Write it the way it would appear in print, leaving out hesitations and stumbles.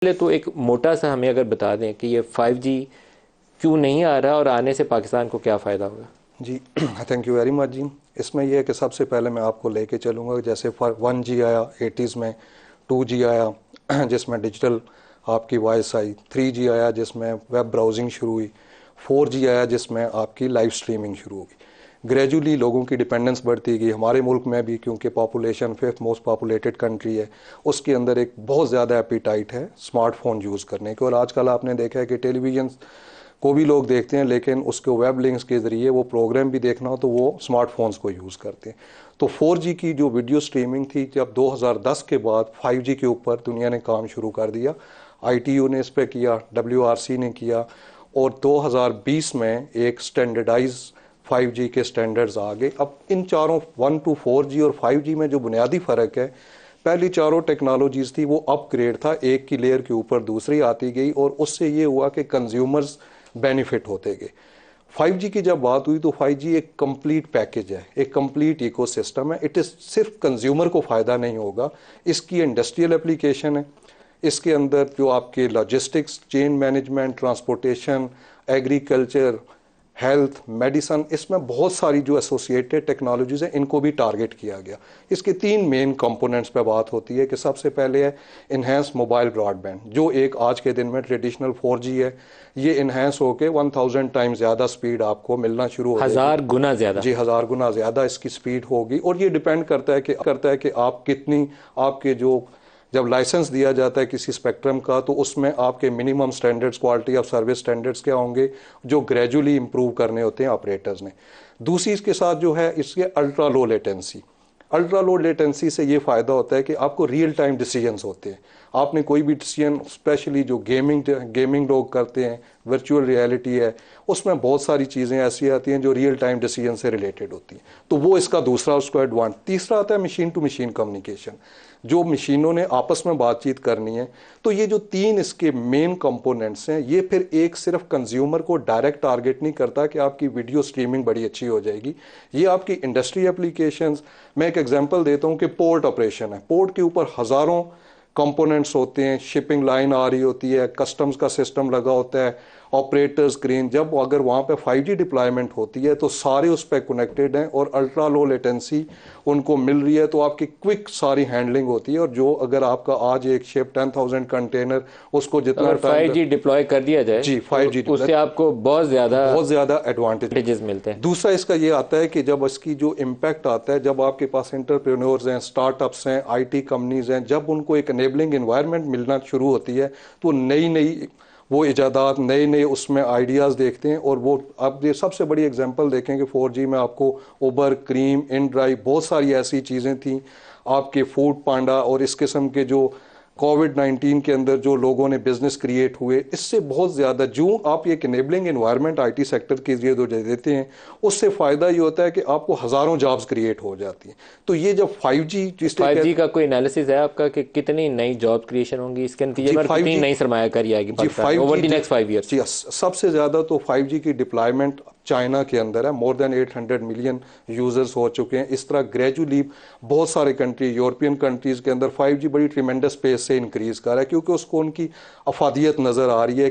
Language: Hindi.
पहले तो एक मोटा सा हमें अगर बता दें कि ये 5G क्यों नहीं आ रहा और आने से पाकिस्तान को क्या फ़ायदा होगा। जी थैंक यू वेरी मच जी। इसमें यह है कि सबसे पहले मैं आपको लेके चलूँगा जैसे 1G आया 80s में, 2G आया जिसमें डिजिटल आपकी वॉइस आई, 3G आया जिसमें वेब ब्राउजिंग शुरू हुई, 4G आया जिसमें आपकी लाइव स्ट्रीमिंग शुरू होगी। ग्रेजुअली लोगों की डिपेंडेंस बढ़ती गई। हमारे मुल्क में भी क्योंकि population 5th most populated country है, उसके अंदर एक बहुत ज़्यादा एपिटाइट है स्मार्टफोन यूज़ करने की। और आजकल आपने देखा है कि टेलीविज़न को भी लोग देखते हैं, लेकिन उसके वेब लिंक्स के ज़रिए वो प्रोग्राम भी देखना हो तो वो स्मार्टफोन्स को यूज़ करते हैं। तो 4G की जो वीडियो स्ट्रीमिंग थी, जब 2010 के बाद 5G के ऊपर दुनिया ने काम शुरू कर दिया। ITU ने इस पर किया, WRC ने किया, और 2020 में एक स्टैंडर्डाइज 5G के स्टैंडर्ड्स आ गए। अब इन चारों 1 to 4G और 5G में जो बुनियादी फ़र्क है, पहली चारों टेक्नोलॉजीज़ थी वो अपग्रेड था, एक की लेयर के ऊपर दूसरी आती गई, और उससे ये हुआ कि कंज्यूमर्स बेनिफिट होते गए। 5G की जब बात हुई तो 5G एक कंप्लीट पैकेज है, एक कंप्लीट इकोसिस्टम है। इट इज़ सिर्फ कंज्यूमर को फ़ायदा नहीं होगा, इसकी इंडस्ट्रियल एप्लीकेशन है, इसके अंदर जो आपके logistics, chain management, transportation, agriculture, health, medicine, इसमें बहुत सारी जो एसोसिएटेड टेक्नोलॉजीज़ हैं इनको भी टारगेट किया गया। इसके 3 मेन कंपोनेंट्स पे बात होती है कि सबसे पहले है इन्हेंस मोबाइल ब्रॉडबैंड, जो एक आज के दिन में ट्रेडिशनल 4G है, ये इन्हेंस होके 1000 टाइम्स ज़्यादा स्पीड आपको मिलना शुरू हो जाएगी। 1000 गुना ज़्यादा। जी, 1000 गुना ज़्यादा इसकी स्पीड होगी। और ये डिपेंड करता है कि आप कितनी, आपके जो जब लाइसेंस दिया जाता है किसी स्पेक्ट्रम का, तो उसमें आपके minimum standards, quality of service standards क्या होंगे, जो ग्रेजुअली इंप्रूव करने होते हैं ऑपरेटर्स ने। दूसरी इसके साथ जो है, इसके ultra low latency. Ultra low latency से ये फ़ायदा होता है कि आपको रियल टाइम डिसीजंस होते हैं। आपने कोई भी डिसीजन, स्पेशली जो गेमिंग लोग करते हैं, वर्चुअल रियलिटी है, उसमें बहुत सारी चीज़ें ऐसी आती हैं जो रियल टाइम डिसीजन से रिलेटेड होती हैं। तो वो इसका दूसरा उसको एडवांटेज। तीसरा आता है मशीन टू मशीन कम्युनिकेशन, जो मशीनों ने आपस में बातचीत करनी है। तो ये जो 3 इसके मेन कंपोनेंट्स हैं, ये फिर एक सिर्फ कंज्यूमर को डायरेक्ट टारगेट नहीं करता कि आपकी वीडियो स्ट्रीमिंग बड़ी अच्छी हो जाएगी। ये आपकी इंडस्ट्री एप्लीकेशंस, मैं एक एग्जांपल देता हूँ कि पोर्ट ऑपरेशन है, पोर्ट के ऊपर हज़ारों कंपोनेंट्स होते हैं, शिपिंग लाइन आ रही होती है, कस्टम्स का सिस्टम लगा होता है, ऑपरेटर स्क्रीन। जब अगर वहाँ पे 5G डिप्लॉयमेंट होती है तो सारे उस पर कनेक्टेड हैं और अल्ट्रा लो लेटेंसी उनको मिल रही है, तो आपकी क्विक सारी हैंडलिंग होती है। और जो अगर आपका आज एक शिप 10,000 कंटेनर, उसको जितना 5G डिप्लॉय कर दिया जाए जी, 5G तो उससे आपको बहुत ज़्यादा एडवांटेजेस मिलते हैं। दूसरा इसका ये आता है कि जब इसकी जो इम्पैक्ट आता है, जब आपके पास एंटरप्रेन्योर्स हैं, स्टार्टअप्स हैं, IT कंपनीज हैं, जब उनको एक एनेबलिंग एनवायरनमेंट मिलना शुरू होती है, तो नई वो इजादात, नए उसमें आइडियाज़ देखते हैं। और वो अब ये सबसे बड़ी एग्जांपल देखें कि 4G में आपको उबर, क्रीम, इनड्राइव, बहुत सारी ऐसी चीज़ें थी, आपके फूड पांडा और इस किस्म के जो कोविड-19 के अंदर जो लोगों ने बिजनेस क्रिएट हुए, इससे बहुत ज़्यादा जो आप एक इनेबलिंग एनवायरनमेंट IT सेक्टर के लिए जो देते हैं, उससे फ़ायदा ये होता है कि आपको हज़ारों जॉब्स क्रिएट हो जाती हैं। तो ये जब 5G का कोई एनालिसिस है आपका कि कितनी नई जॉब क्रिएशन होंगी, इसके नतीजे में कितनी नई सरमाकारी आएगी पाकिस्तान में ओवर द नेक्स्ट 5 ईयर्स? जी, सबसे ज़्यादा तो 5G की डिप्लॉयमेंट चाइना के अंदर है, मोर देन 800 मिलियन यूज़र्स हो चुके हैं। इस तरह ग्रेजुअली बहुत सारे कंट्री, यूरोपियन कंट्रीज़ के अंदर 5G बड़ी ट्रिमेंडस पेस से इंक्रीज़ कर रहा है, क्योंकि उसको उनकी अफादियत नज़र आ रही है।